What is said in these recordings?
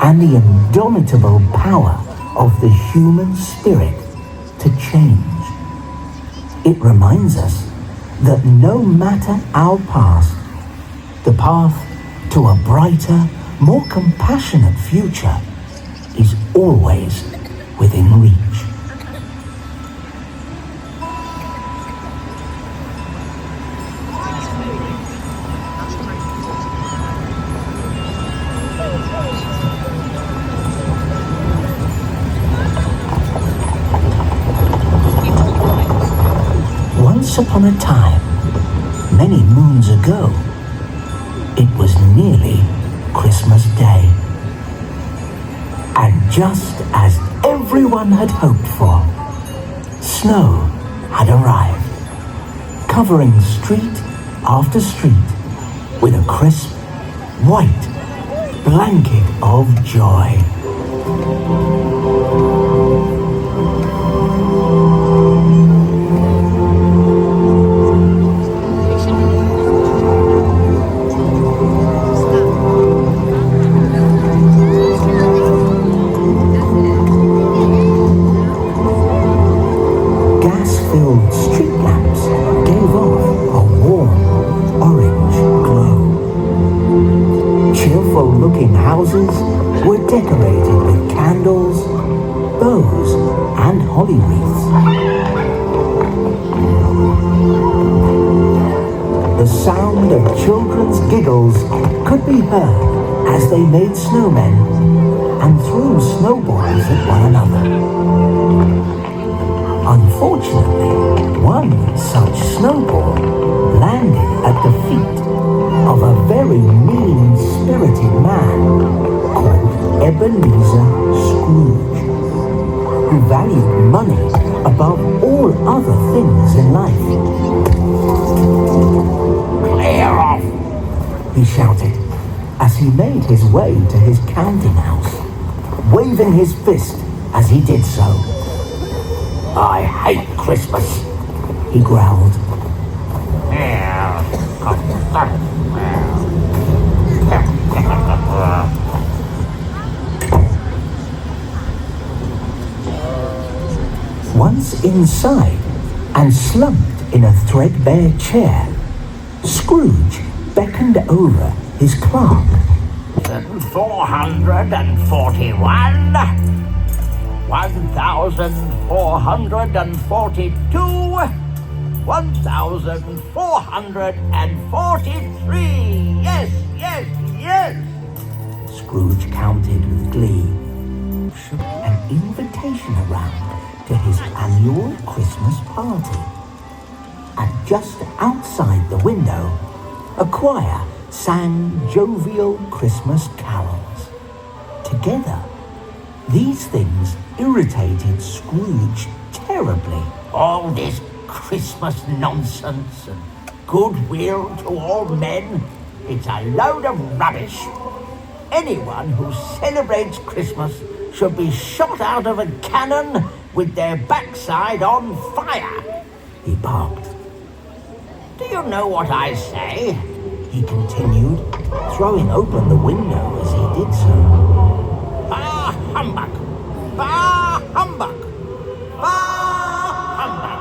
and the indomitable power of the human spirit to change. It reminds us that no matter our past, the path to a brighter, more compassionate future is always within reach. Once upon a time, many moons ago, it was nearly Christmas Day. And just as everyone had hoped for, snow had arrived, covering street after street with a crisp, white blanket of joy. Gas-filled street lamps gave off a warm orange glow. Cheerful-looking houses were decorated with candles, bows, and holly wreaths. The sound of children's giggles could be heard as they made snowmen and threw snowballs at one another. Unfortunately, one such snowball landed at the feet of a very mean-spirited man called Ebenezer Scrooge, who valued money above all other things in life. "Clear off!" he shouted as he made his way to his counting house, waving his fist as he did so. "I hate Christmas," he growled. Once inside and slumped in a threadbare chair, Scrooge beckoned over his clerk. 441, 1,442, 1,443. Yes, yes, yes. Scrooge counted with glee. An invitation around to his annual Christmas party. And just outside the window, a choir sang jovial Christmas carols. Together, these things irritated Scrooge terribly. All this Christmas nonsense and goodwill to all men, it's a load of rubbish. Anyone who celebrates Christmas should be shot out of a cannon with their backside on fire, he barked. Do you know what I say? He continued, throwing open the window as he did so. Bah humbug! Bah humbug! Bah humbug!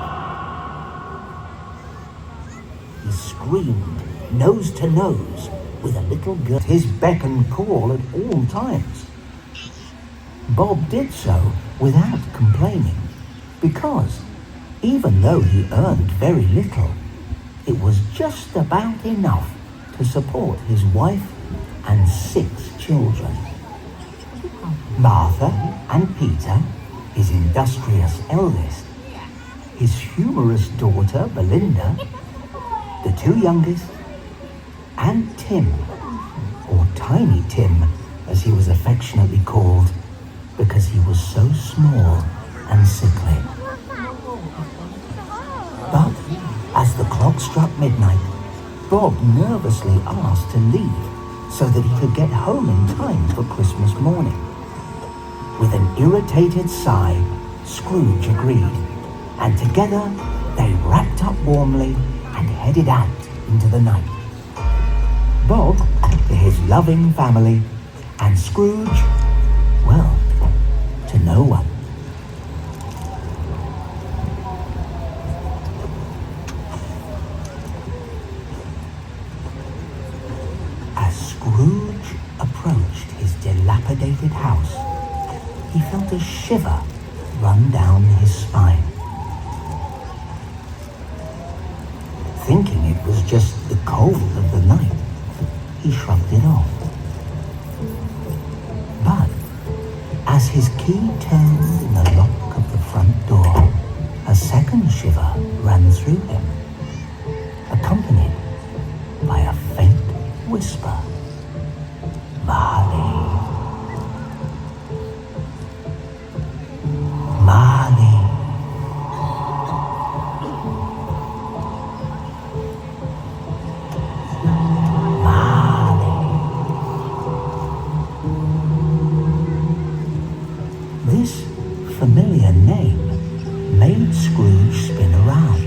He screamed, nose to nose, with a little girl at his beck and call at all times. Bob did so without complaining, because even though he earned very little, it was just about enough to support his wife and 6 children. Martha and Peter, his industrious eldest, his humorous daughter Belinda, the 2 youngest, and Tim, or Tiny Tim as he was affectionately called, because he was so small and sickly. But as the clock struck midnight, Bob nervously asked to leave so that he could get home in time for Christmas morning. With an irritated sigh, Scrooge agreed, and together they wrapped up warmly and headed out into the night. Bob to his loving family, and Scrooge no one. As Scrooge approached his dilapidated house, he felt a shiver run down his spine. Thinking it was just the cold of the night, he shrugged it off. But as his key turned in the lock of the front door, a second shiver ran through him, accompanied by a faint whisper. Marley. Marley. Marley. This familiar name made Scrooge spin around.